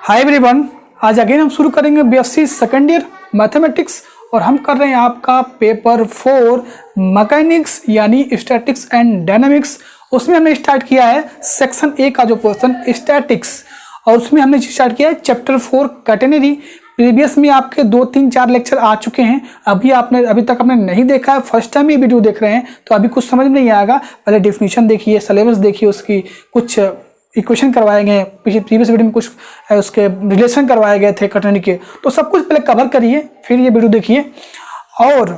Hi everyone, आज again हम शुरू करेंगे बीएससी सेकेंड ईयर मैथमेटिक्स और हम कर रहे हैं आपका पेपर 4 मैकेनिक्स यानी स्टैटिक्स एंड डायनामिक्स। उसमें हमने स्टार्ट किया है सेक्शन ए का जो पोर्शन स्टैटिक्स और उसमें हमने स्टार्ट किया है चैप्टर 4 कैटेनरी। प्रीवियस में आपके 2-3-4 लेक्चर आ चुके हैं। अभी तक आपने नहीं देखा है, फर्स्ट टाइम ये वीडियो देख रहे हैं तो अभी कुछ समझ नहीं आएगा। पहले डेफिनेशन देखिए, सिलेबस देखिए, उसकी कुछ इक्वेशन करवाए गए, प्रीवियस वीडियो में कुछ उसके रिलेशन करवाए गए थे कैटेनरी के, तो सब कुछ पहले कवर करिए फिर ये वीडियो देखिए। और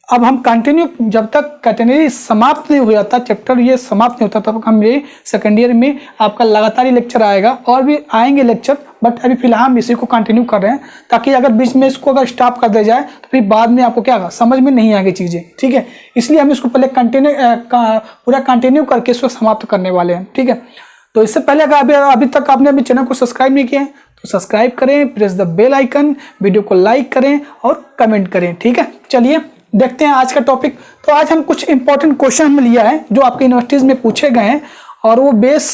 अब हम कंटिन्यू, जब तक कैटेनरी समाप्त नहीं हो जाता, चैप्टर ये समाप्त नहीं होता, तब हम ये सेकेंड ईयर में आपका लगातार ही लेक्चर आएगा और भी आएंगे लेक्चर, बट अभी फिलहाल हम इसी को कंटिन्यू कर रहे हैं ताकि अगर बीच में इसको अगर स्टॉप कर दिया जाए तो फिर बाद में आपको क्या समझ में नहीं आएगी चीज़ें, ठीक है। इसलिए हम इसको पहले पूरा कंटिन्यू करके इसको समाप्त करने वाले हैं, ठीक है। तो इससे पहले अगर अभी तक आपने अभी चैनल को सब्सक्राइब नहीं किया है तो सब्सक्राइब करें, press the bell icon, video को लाइक करें और कमेंट करें, ठीक है। चलिए देखते हैं आज का टॉपिक। तो आज हम कुछ इंपॉर्टेंट क्वेश्चन हमने लिया है जो आपके यूनिवर्सिटीज में पूछे गए हैं और वो बेस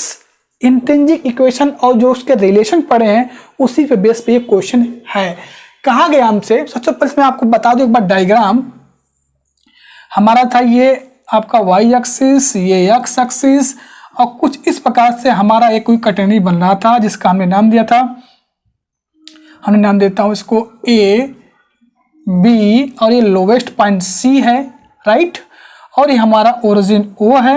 इंट्रिंसिक इक्वेशन और जो उसके रिलेशन पढ़े हैं उसी पे बेस पे ये क्वेश्चन है। कहा गया हमसे, सबसे पहले मैं आपको बता दूं एक बार डायग्राम हमारा था, ये आपका वाई एक्सिस, ये एक्स एक्सिस और कुछ इस प्रकार से हमारा एक कोई कैटेनरी बन रहा था जिसका हमने नाम दिया था, हमने नाम देता हूं इसको ए बी और ये लोवेस्ट पॉइंट सी है, राइट। और ये हमारा ओरिजिन ओ है।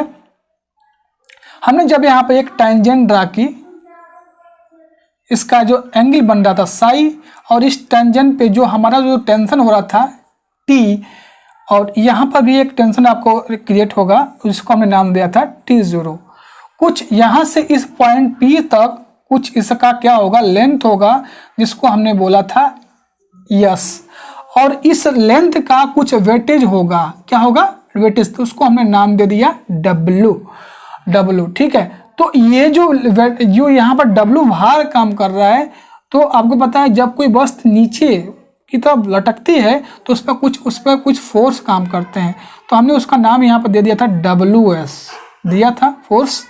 हमने जब यहाँ पे एक टेंजेंट ड्रा की, इसका जो एंगल बन रहा था साई और इस टेंजेंट पे जो हमारा जो टेंशन हो रहा था टी, और यहाँ पर भी एक टेंशन आपको क्रिएट होगा, जिसको हमने नाम दिया था T0। कुछ यहाँ से इस पॉइंट P तक कुछ इसका क्या होगा, लेंथ होगा, जिसको हमने बोला था यस, और इस लेंथ का कुछ वेटेज होगा, क्या होगा, वेटेज, तो उसको हमने नाम दे दिया W, ठीक है। तो ये जो यहाँ पर W भार काम कर रहा है, तो आपको पता है जब कोई वस्तु नीचे की तरफ लटकती है तो उस पर कुछ फोर्स काम करते हैं, तो हमने उसका नाम यहाँ पर दे दिया था WS, दिया था फोर्स,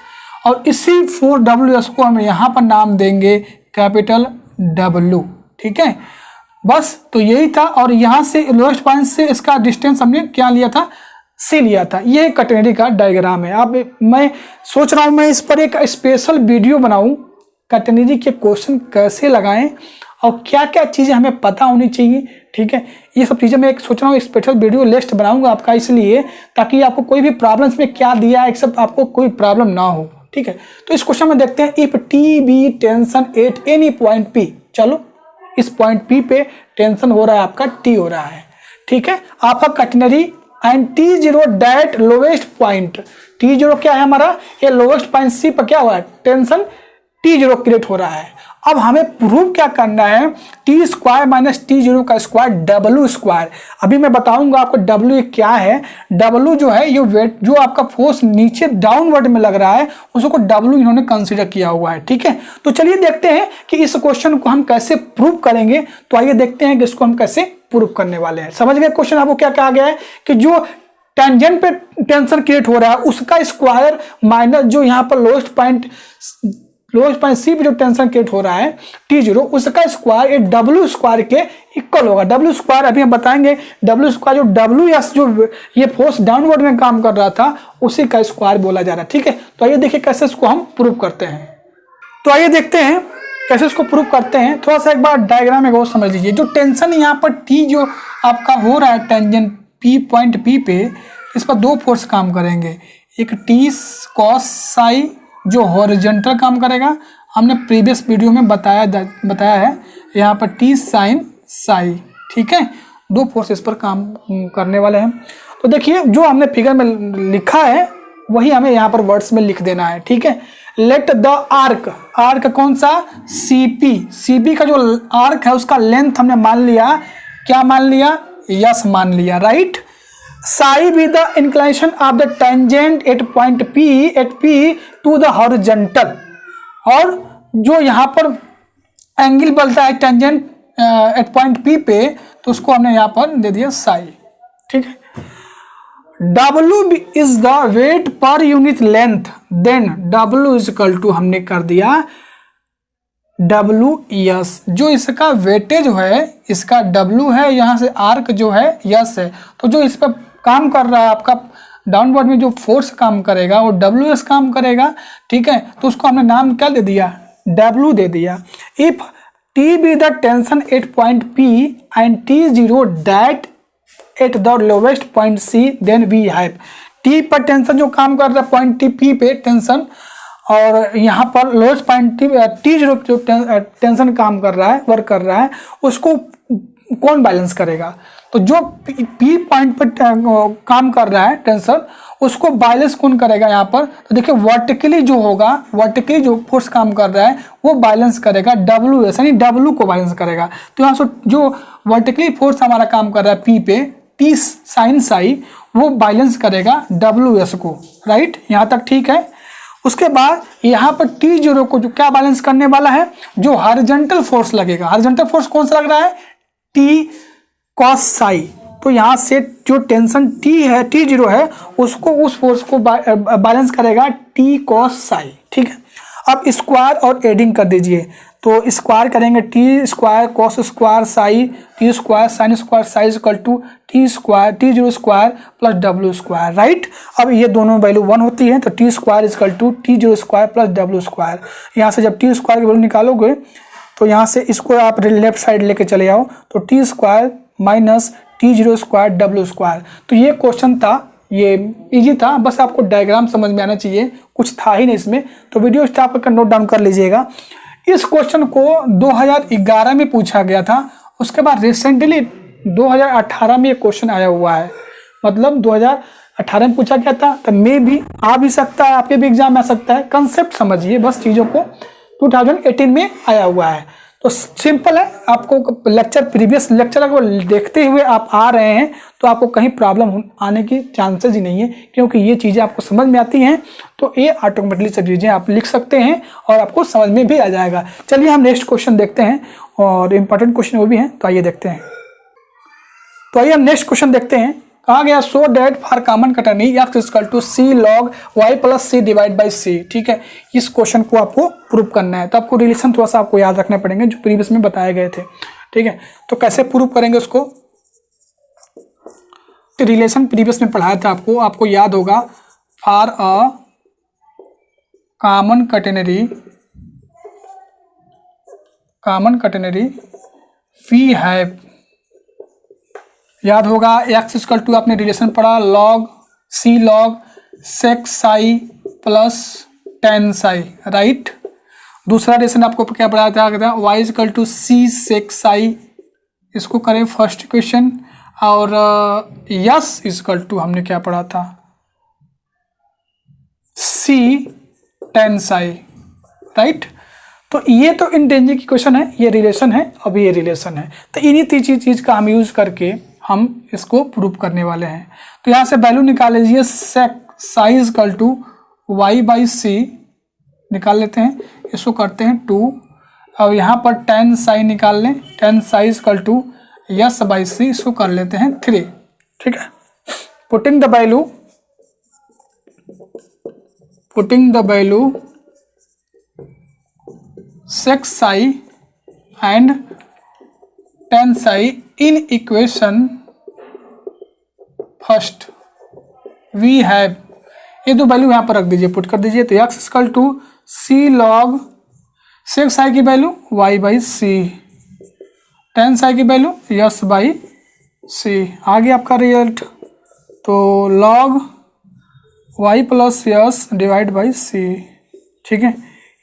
और इसी फोर्स WS को हम यहाँ पर नाम देंगे कैपिटल W, ठीक है। बस तो यही था। और यहाँ से लोएस्ट पॉइंट से इसका डिस्टेंस हमने क्या लिया था, C लिया था। ये कैटेनरी का डायग्राम है। अब मैं सोच रहा हूँ मैं इस पर एक स्पेशल वीडियो बनाऊं, कैटेनरी के क्वेश्चन कैसे लगाएं और क्या क्या चीज़ें हमें पता होनी चाहिए, ठीक है। ये सब चीज़ें मैं एक सोच रहा हूँ स्पेशल वीडियो लिस्ट बनाऊंगा आपका, इसलिए ताकि आपको कोई भी प्रॉब्लम्स में क्या दिया है सब आपको कोई प्रॉब्लम ना हो, ठीक है। तो इस क्वेश्चन में देखते हैं, if T be tension at any point P, चलो इस पॉइंट P पे टेंशन हो रहा है, आपका T हो रहा है, ठीक है, आपका catenary and T0 that lowest point, T0 क्या है हमारा, ये लोवेस्ट पॉइंट C पर क्या हुआ है, टेंशन T0 क्रिएट हो रहा है। अब हमें प्रूव क्या करना है, T स्क्वायर माइनस T0 का स्क्वायर W स्क्वायर। अभी मैं बताऊंगा आपको W क्या है। W जो है ये वेट, जो आपका फोर्स नीचे डाउनवर्ड में लग रहा है उसको W इन्होंने कंसीडर किया हुआ है, ठीक है। तो चलिए देखते हैं कि इस क्वेश्चन को हम कैसे प्रूव करेंगे। तो आइए देखते हैं कि इसको हम कैसे प्रूव करने वाले हैं। समझ गए क्वेश्चन आपको क्या कहा गया है कि जो टेंजेंट पे टेंशन क्रिएट हो रहा है उसका स्क्वायर माइनस जो यहाँ पर लोएस्ट पॉइंट C पे जो टेंशन क्रिएट हो रहा है T0, उसका स्क्वायर ये W स्क्वायर के इक्वल होगा। W स्क्वायर अभी हम बताएंगे, W स्क्वायर जो WS जो ये फोर्स डाउनवर्ड में काम कर रहा था उसी का स्क्वायर बोला जा रहा है, ठीक है। तो आइए देखिए कैसे इसको हम प्रूव करते हैं। तो आइए देखते हैं कैसे इसको प्रूव करते हैं। थोड़ा सा एक बार डायग्राम में गौर समझ लीजिए। जो टेंशन यहाँ पर T जो आपका हो रहा है टेंजेंट P पॉइंट P पे, इस पर दो फोर्स काम करेंगे, एक T cos साई जो हॉरिजॉन्टल काम करेगा, हमने प्रीवियस वीडियो में बताया है यहाँ पर T साइन साई, ठीक है, दो फोर्स इस पर काम करने वाले हैं। तो देखिए जो हमने फिगर में लिखा है वही हमें यहाँ पर वर्ड्स में लिख देना है, ठीक है। लेट द आर्क कौन सा, CP का जो आर्क है उसका लेंथ हमने मान लिया, क्या मान लिया, यस मान लिया, right. Psi be the inclination of the tangent at point P to the horizontal, और जो यहाँ पर एंगल बनता है टेंजेंट एट पॉइंट P पे तो उसको हमने यहाँ पर दे दिया साई, ठीक है। W is the weight per unit length, then W is equal to हमने कर दिया डब्ल्यू यस, जो इसका वेटेज है, इसका डब्ल्यू है, यहाँ से आर्क जो है यस है, तो जो इस पर काम कर रहा है आपका डाउनवर्ड में जो फोर्स काम करेगा वो डब्ल्यू एस काम करेगा, ठीक है। तो उसको हमने नाम क्या दे दिया, डब्ल्यू दे दिया। If T be the tension at point P and T zero that at the lowest point C then we have, T पर टेंशन जो काम कर रहा है पॉइंट टी पी पे टेंशन, और यहाँ पर लोएस्ट पॉइंट टी जीरो जो टेंशन काम कर रहा है, वर्क कर रहा है, उसको कौन बैलेंस करेगा। तो जो पी पॉइंट पर काम कर रहा है टेंशन, उसको बैलेंस कौन करेगा यहाँ पर, तो देखिए वर्टिकली जो होगा, वर्टिकली जो फोर्स काम कर रहा है वो बैलेंस करेगा डब्ल्यू एस, यानी डब्ल्यू को बैलेंस करेगा। तो यहाँ से जो वर्टिकली फोर्स हमारा काम कर रहा है पी पे, टी साइन साई, वो बैलेंस करेगा डब्ल्यू एस को, राइट, यहाँ तक ठीक है। उसके बाद यहाँ पर टी जीरो को जो क्या बैलेंस करने वाला है, जो हॉरिजॉन्टल फोर्स लगेगा, हॉरिजॉन्टल फोर्स कौन सा लग रहा है, टी कॉस साई, तो यहाँ से जो टेंशन टी है, टी जीरो है, उसको उस फोर्स को बैलेंस करेगा टी कॉस साई, ठीक है। अब स्क्वायर और एडिंग कर दीजिए, तो स्क्वायर करेंगे T square cos square psi, T square sine square psi equal to T square T zero square plus W square, right. अब ये दोनों वैल्यू 1 होती है, तो T square equal to T zero square plus W square. यहाँ से जब T square की वैल्यू निकालोगे तो यहाँ से इसको आप लेफ्ट साइड लेके चले आओ, तो T square minus T zero square W square. तो ये क्वेश्चन था, ये इजी था, बस आपको डायग्राम समझ में आना चाहिए, कुछ था ही नहीं इसमें, तो वीडियो स्टॉप करके नोट डाउन कर लीजिएगा। इस क्वेश्चन को 2011 में पूछा गया था, उसके बाद रिसेंटली 2018 में ये क्वेश्चन आया हुआ है, मतलब 2018 में पूछा गया था, तो मे भी आ भी सकता है, आपके भी एग्जाम में आ सकता है। कंसेप्ट समझिए बस चीज़ों को, 2018 में आया हुआ है, तो सिंपल है। आपको लेक्चर, प्रीवियस लेक्चर अगर देखते हुए आप आ रहे हैं तो आपको कहीं प्रॉब्लम आने की चांसेस ही नहीं है, क्योंकि ये चीज़ें आपको समझ में आती हैं, तो ये ऑटोमेटिकली सब चीज़ें आप लिख सकते हैं और आपको समझ में भी आ जाएगा। चलिए हम नेक्स्ट क्वेश्चन देखते हैं, और इम्पॉर्टेंट क्वेश्चन वो भी हैं, तो आइए देखते हैं। तो आइए हम नेक्स्ट क्वेश्चन देखते हैं। कहा गया so that for common catenary X equal to C log Y plus C divide by C, ठीक है। इस क्वेश्चन को आपको प्रूव करना है, तो आपको रिलेशन थोड़ा सा आपको याद रखने पड़ेंगे जो प्रीवियस में बताए गए थे, ठीक है। तो कैसे प्रूव करेंगे उसको, तो रिलेशन प्रीवियस में पढ़ाया था आपको याद होगा, for a common catenary we have, याद होगा एक्स इक्वल टू आपने रिलेशन पढ़ा log C log sec psi plus tan psi, right. दूसरा रिलेशन आपको क्या पढ़ाया था, Y equal to C sec psi, इसको करें फर्स्ट इक्वेशन, और यस इक्वल टू हमने क्या पढ़ा था, सी टेन साई, राइट। तो ये तो इंटेंजिबल इक्वेशन है, ये रिलेशन है, अब ये रिलेशन है, तो इन्हीं तीन चीज़ का हम यूज करके हम इसको प्रूव करने वाले हैं। तो यहाँ से वैल्यू निकाल लीजिए, sec psi equal to Y by C निकाल लेते हैं, इसको करते हैं 2, और यहाँ पर टेन साई निकाल लें, tan psi equal to S by C, इसको कर लेते हैं 3, ठीक है। Putting the value sec psi and tan psi in equation first we have, ये दो वैल्यू यहाँ पर रख दीजिए, पुट कर दीजिए, तो X equal to C log sec psi की value Y by C, tan psi की वैल्यू यस बाई सी, आगे आपका रिजल्ट, तो log Y plus S divide by C, ठीक है।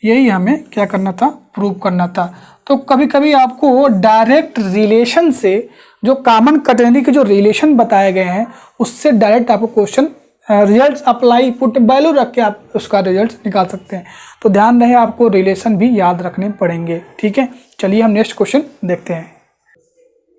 यही हमें क्या करना था, प्रूव करना था। तो कभी कभी आपको डायरेक्ट रिलेशन से, जो कॉमन कटरनरी के जो रिलेशन बताए गए हैं उससे डायरेक्ट आपको question result apply put value रख के आप उसका रिजल्ट निकाल सकते हैं। तो ध्यान रहे आपको रिलेशन भी याद रखने पड़ेंगे, ठीक है। चलिए हम नेक्स्ट क्वेश्चन देखते हैं।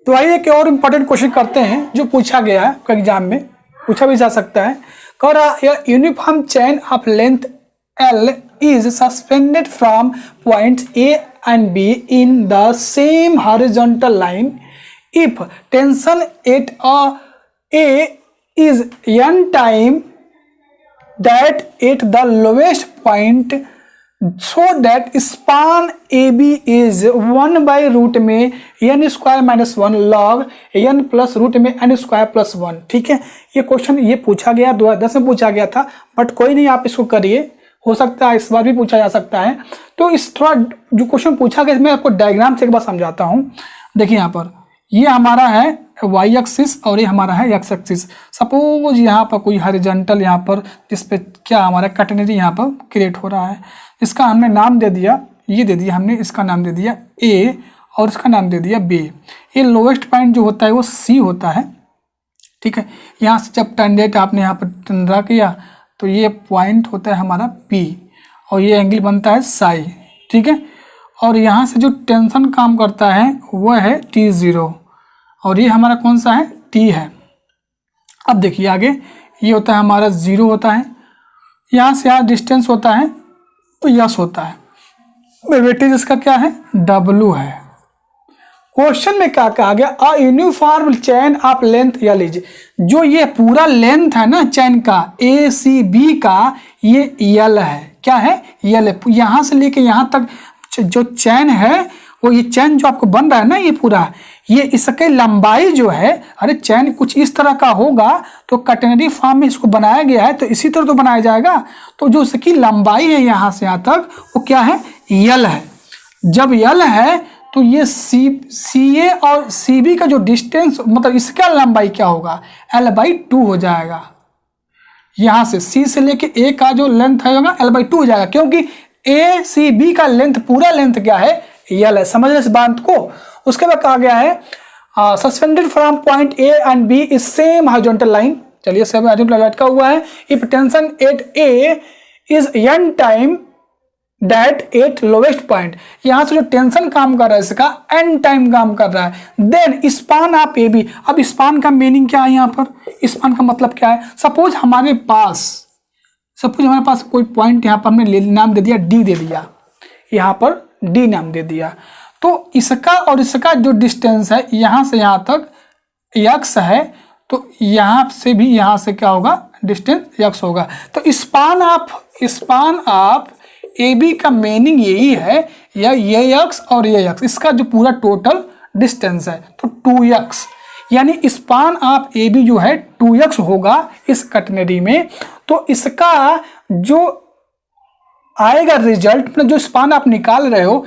तो आइए एक और इम्पोर्टेंट क्वेश्चन करते हैं जो पूछा गया है, एग्जाम में पूछा भी जा सकता है। कह uniform chain of length L is suspended from points A and B in the same horizontal line if tension at A is n time that at the lowest point so that span A B is 1/रूट में n square minus 1 log n plus root में n square plus 1। ठीक है, ये question ये पूछा गया 2010 में पूछा गया था, बट कोई नहीं, आप इसको करिए, हो सकता है इस बार भी पूछा जा सकता है। तो इस थोड़ा जो क्वेश्चन पूछा गया मैं आपको डायग्राम से एक बार समझाता हूँ। देखिए यहाँ पर ये हमारा है y एक्सिस और ये हमारा है x एक्सिस। सपोज यहाँ पर कोई हॉरिजॉन्टल यहाँ पर जिसपे क्या हमारा कैटेनरी यहाँ पर क्रिएट हो रहा है, इसका हमने नाम दे दिया, ये दे दिया हमने, इसका नाम दे दिया A और इसका नाम दे दिया B। ये लोवेस्ट पॉइंट जो होता है वो C होता है। ठीक है, यहाँ से जब टेंडेंट आपने यहाँ पर ड्रा किया तो ये पॉइंट होता है हमारा P और ये एंगल बनता है साई। ठीक है, और यहाँ से जो टेंशन काम करता है वह है T0 और ये हमारा कौन सा है, T है। अब देखिए आगे ये होता है हमारा 0 होता है, यहाँ से यहाँ डिस्टेंस होता है तो यस होता है। वेटेज इसका क्या है, W है। क्वेश्चन में क्या कहा गया, a uniform chain of length L is, जो ये पूरा लेंथ है ना चैन का ACB का, ये L है। क्या है, L है। यहाँ से लेके यहाँ तक जो चैन है वो ये चैन जो आपको बन रहा है ना ये पूरा, ये इसके लंबाई जो है, अरे चैन कुछ इस तरह का होगा तो कैटेनरी फॉर्म में इसको बनाया गया है तो इसी तरह तो बनाया जाएगा। तो जो इसकी लंबाई है यहाँ से यहाँ तक वो क्या है, L है। जब L है तो ये CA और CB का जो डिस्टेंस मतलब इसका लंबाई क्या होगा, L/2 हो जाएगा। यहाँ से C से लेके A का जो लेंथ है होगा L/2 हो जाएगा, क्योंकि ACB का लेंथ पूरा लेंथ क्या है, L है। समझ रहे इस बात को। उसके बाद कहा गया है suspended from point A and B is same horizontal line. चलिए सब हॉरिजॉन्टल लटका हुआ है। If tension eight A is n time that at lowest point, यहाँ से जो टेंशन काम कर रहा है इसका n टाइम काम कर रहा है, देन स्पान ऑफ AB। अब स्पान का मीनिंग क्या है, यहाँ पर स्पान का मतलब क्या है, सपोज हमारे पास कोई पॉइंट यहाँ पर हमने नाम दे दिया D दे दिया, यहाँ पर D नाम दे दिया, तो इसका और इसका जो डिस्टेंस है यहाँ से यहाँ तक x है, तो यहाँ से भी यहाँ से क्या होगा, डिस्टेंस x होगा। तो स्पान ऑफ AB का मीनिंग यही है, या ये x और ये x, इसका जो पूरा टोटल डिस्टेंस है तो 2x, यानी स्पान ऑफ AB जो है 2x होगा इस कैटेनरी में। तो इसका जो आएगा रिजल्ट, मतलब जो स्पान आप निकाल रहे हो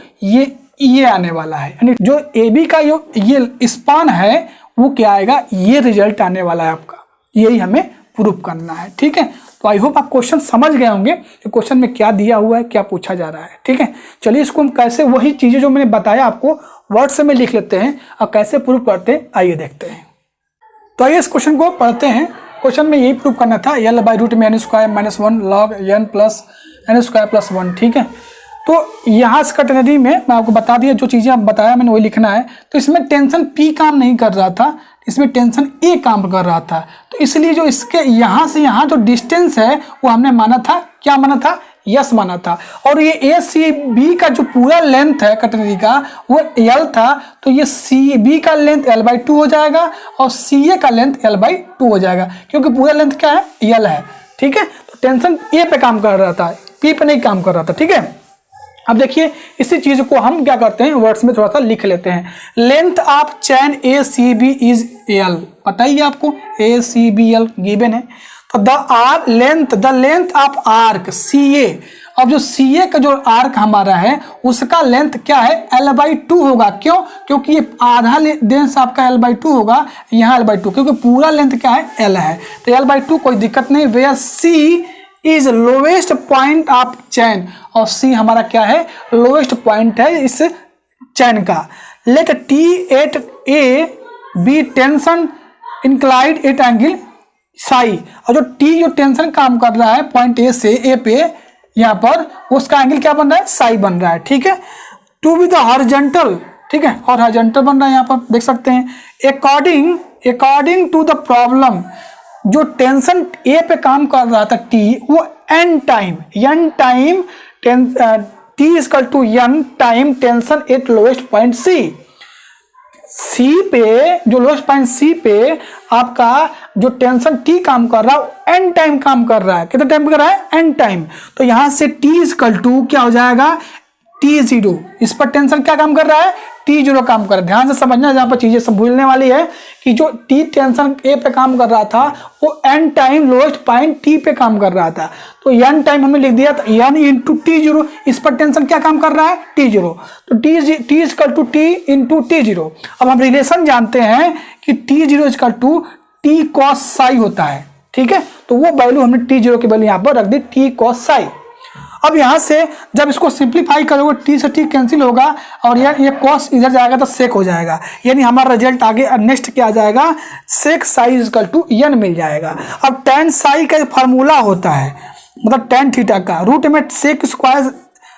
ये आने वाला है, यानी जो AB का ये स्पान है वो क्या आएगा, ये रिजल्ट आने वाला है आपका। यही हमें प्रूफ करना है। ठीक है, तो आई होप आप क्वेश्चन समझ गए होंगे कि क्वेश्चन में क्या दिया हुआ है, क्या पूछा जा रहा है। ठीक है, चलिए इसको हम कैसे वही चीजें जो मैंने बताया आपको वर्ड से में लिख लेते हैं और कैसे प्रूफ करते हैं, आइए देखते हैं। तो आइए इस क्वेश्चन को पढ़ते हैं। क्वेश्चन में यही प्रूफ करना था, L/रूट में n square minus 1 log n plus n square plus 1। ठीक है, तो यहाँ इस कैटेनरी में मैं आपको बता दिया, जो चीज़ें आप बताया मैंने वही लिखना है। तो इसमें टेंशन P काम नहीं कर रहा था, इसमें टेंशन A काम कर रहा था, तो इसलिए जो इसके यहाँ से यहाँ जो डिस्टेंस है वो हमने माना था, क्या माना था, यस माना था। और ये ACB का जो पूरा लेंथ है कैटेनरी का वो L था, तो ये CB का लेंथ L/2 हो जाएगा और CA का लेंथ L/2 हो जाएगा, क्योंकि पूरा लेंथ क्या है, L है। ठीक है, तो टेंशन A पे काम कर रहा था, P पे नहीं काम कर रहा था। ठीक है, अब देखिए इसी चीज को हम क्या करते हैं, वर्ड्स में थोड़ा सा लिख लेते हैं। Length of chain ACB is L, पता ही है आपको, ACBL गिवन है। तो the length of arc CA, अब जो CA का जो आर्क हमारा है उसका लेंथ क्या है, L/2 होगा। क्यों, क्योंकि ये आधा लेंथ आपका L/2 होगा, यहाँ L/2, क्योंकि पूरा लेंथ क्या है, L है, तो L/2 कोई दिक्कत नहीं। Where C is lowest point of chain, और C हमारा क्या है, लोवेस्ट पॉइंट है इस चैन का। Let T at A be tension inclined at angle psi, और जो T जो टेंशन काम कर रहा है पॉइंट A से A पे यहाँ पर, उसका एंगल क्या बन रहा है, साई बन रहा है। ठीक है, टू बी द हॉरिजॉन्टल, ठीक है, और हॉरिजॉन्टल बन रहा है यहाँ पर देख सकते हैं। अकॉर्डिंग टू द प्रॉब्लम, जो टेंशन A पे काम कर रहा था T, वो n time T equal to n time tension at lowest point C। C पे, जो लोएस्ट पॉइंट सी पे आपका जो टेंशन टी काम कर रहा है एन टाइम काम कर रहा है। कितना टाइम कर रहा है? N time. तो यहां से टी इक्वल टू क्या हो जाएगा? T0। इस पर टेंशन क्या काम कर रहा है? T0 काम कर रहा है। ध्यान से समझना, जहां पर चीजें सब भूलने वाली है कि जो T टेंशन ए पे काम कर रहा था वो N time lowest point T पे काम कर रहा था। तो एन टाइम हमने लिख दिया था एन इंटू T0। इस पर टेंशन क्या काम कर रहा है? T0। तो T equal to T into T0। अब हम रिलेशन जानते हैं कि T0 equal to T cos psi होता है। ठीक है, तो वो वैल्यू हमने T0 की वैल्यू यहाँ पर रख दी, T कॉस साई। अब यहां से जब इसको सिंप्लीफाई करोगे टी से टी कैंसिल होगा और ये कॉस इधर जाएगा तो सेक हो जाएगा, यानी हमारा रिजल्ट आगे नेक्स्ट क्या आ जाएगा? सेक साई इक्वल टू एन मिल जाएगा। अब टेन साई का फार्मूला होता है, मतलब टेन थीटा का रूट में सेक स्क्वायर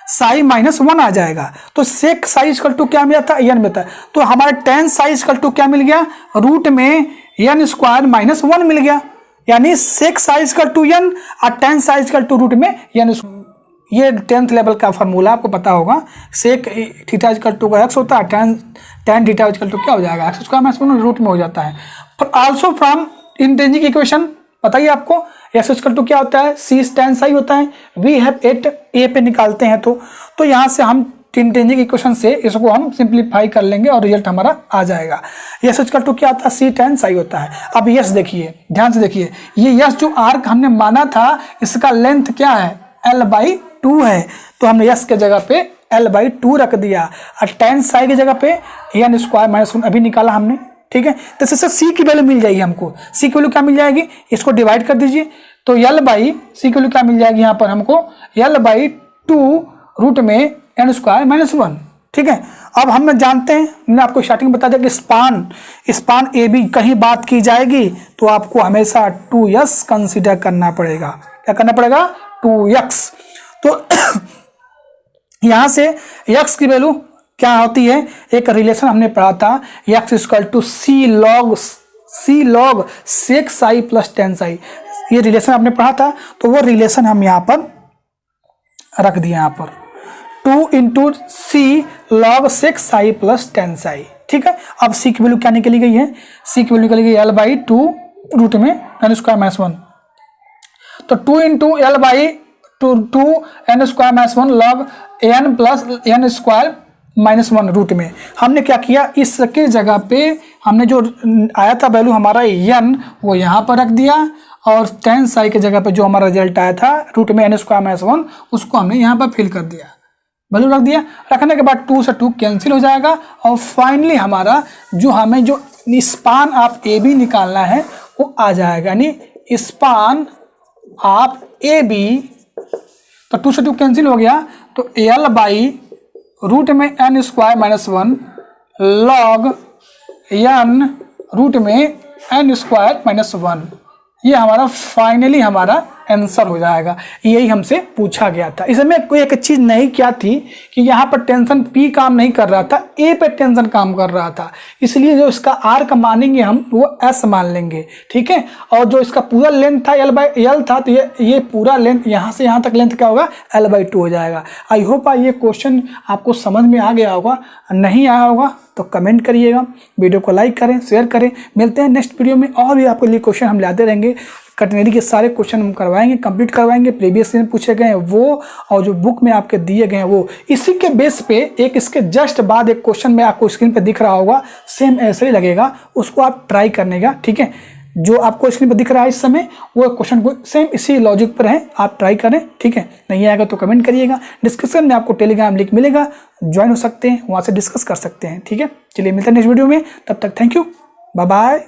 साई -1 आ जाएगा। तो सेक साई इक्वल टू क्या मिला था? एन मिलता है। तो हमारा टेन साई इक्वल टू क्या मिल गया? रूट में एन स्क्वायर -1 मिल गया, यानी sec psi equal to N और tan psi equal to root में एन। ये 10th लेवल का फार्मूला आपको पता होगा। सेक थीटा इक्वल टू का एक्स होता है, टेन थीटा इक्वल टू क्या हो जाएगा? एक्स स्क्वायर -1 रूट में हो जाता है। पर आल्सो फ्रॉम इंट्रिंसिक इक्वेशन बताइए आपको एक्स इक्वल टू क्या होता है? सी टेन साई होता है। वी हैव एट ए पे निकालते हैं तो यहाँ से हम इंट्रिंसिक इक्वेशन से इसको हम सिंप्लीफाई कर लेंगे और रिजल्ट हमारा आ जाएगा। यस इक्वल टू क्या होता है? सी टेन साई होता है। अब यस देखिए, ध्यान से देखिए, ये यस जो आर्क हमने माना था इसका लेंथ क्या है? L/2 है। तो हमने यस के जगह पे L/2 रख दिया और टेन साई की जगह पे एन स्क्वायर -1 अभी निकाला हमने। ठीक है, तो इससे सी की वैल्यू मिल जाएगी हमको। सी की वैल्यू क्या मिल जाएगी? इसको डिवाइड कर दीजिए तो L/सी की वैल्यू क्या मिल जाएगी यहाँ पर हमको? L/2 रूट में एन स्क्वायर -1। ठीक है, अब हम जानते हैं, मैंने आपको स्टार्टिंग में बता दिया कि स्पान ए बी कहीं बात की जाएगी तो आपको हमेशा 2s कंसिडर करना पड़ेगा। क्या करना पड़ेगा? 2x। तो यहां से x की वैल्यू क्या होती है? एक रिलेशन हमने पढ़ा था, x equal to C log sec psi plus tan psi. ये रिलेशन आपने पढ़ा था, तो वो रिलेशन हम यहां पर रख दिए, यहां पर 2 into C log sec psi plus tan psi. ठीक है, अब सी की वैल्यू क्या निकली गई है? सी की वैल्यू निकली गई L/2 रूट में एन स्क्वायर -1। तो 2 into L/2 n square -1 log n plus n square -1 root में हमने क्या किया? इसके जगह पे हमने जो आया था वैल्यू हमारा एन वो यहाँ पर रख दिया और टेन साई के जगह पे जो हमारा रिजल्ट आया था रूट में एन स्क्वायर -1 उसको हमने यहाँ पर फिल कर दिया, वैल्यू रख दिया। रखने के बाद 2 से 2 कैंसिल हो जाएगा और फाइनली हमारा जो हमें जो स्पान ऑफ ए बी निकालना है वो आ जाएगा, यानी स्पान ऑफ ए बी। तो 2 से 2 कैंसिल हो गया तो L/रूट में n square -1 log n root में एन स्क्वायर -1, ये हमारा फाइनली हमारा आंसर हो जाएगा। यही हमसे पूछा गया था। इसमें कोई एक चीज नहीं क्या थी कि यहाँ पर टेंशन P काम नहीं कर रहा था, A पे टेंशन काम कर रहा था, इसलिए जो इसका R मानेंगे हम वो S मान लेंगे। ठीक है, और जो इसका पूरा लेंथ था L/L था, तो ये पूरा लेंथ यहाँ से यहाँ तक लेंथ क्या होगा? L/2 हो जाएगा। आई होप ये क्वेश्चन आपको समझ में आ गया होगा। नहीं आया होगा तो कमेंट करिएगा, वीडियो को लाइक करें, शेयर करें। मिलते हैं नेक्स्ट वीडियो में, और भी आपके लिए क्वेश्चन हम लाते रहेंगे। कैटेगरी के सारे क्वेश्चन हम करवाएंगे, कंप्लीट करवाएंगे। प्रीवियस में पूछे गए हैं वो और जो बुक में आपके दिए गए हैं वो, इसी के बेस पे एक इसके जस्ट बाद एक क्वेश्चन में आपको स्क्रीन पे दिख रहा होगा, सेम ऐसे ही लगेगा, उसको आप ट्राई करने का। ठीक है, जो आपको स्क्रीन पर दिख रहा है इस समय वो क्वेश्चन को सेम इसी लॉजिक पर है, आप ट्राई करें। ठीक है, नहीं आएगा तो कमेंट करिएगा। डिस्क्रिप्शन में आपको टेलीग्राम लिंक मिलेगा, ज्वाइन हो सकते हैं, वहाँ से डिस्कस कर सकते हैं। ठीक है, चलिए मिलते हैं नेक्स्ट वीडियो में, तब तक थैंक यू, बाय बाय।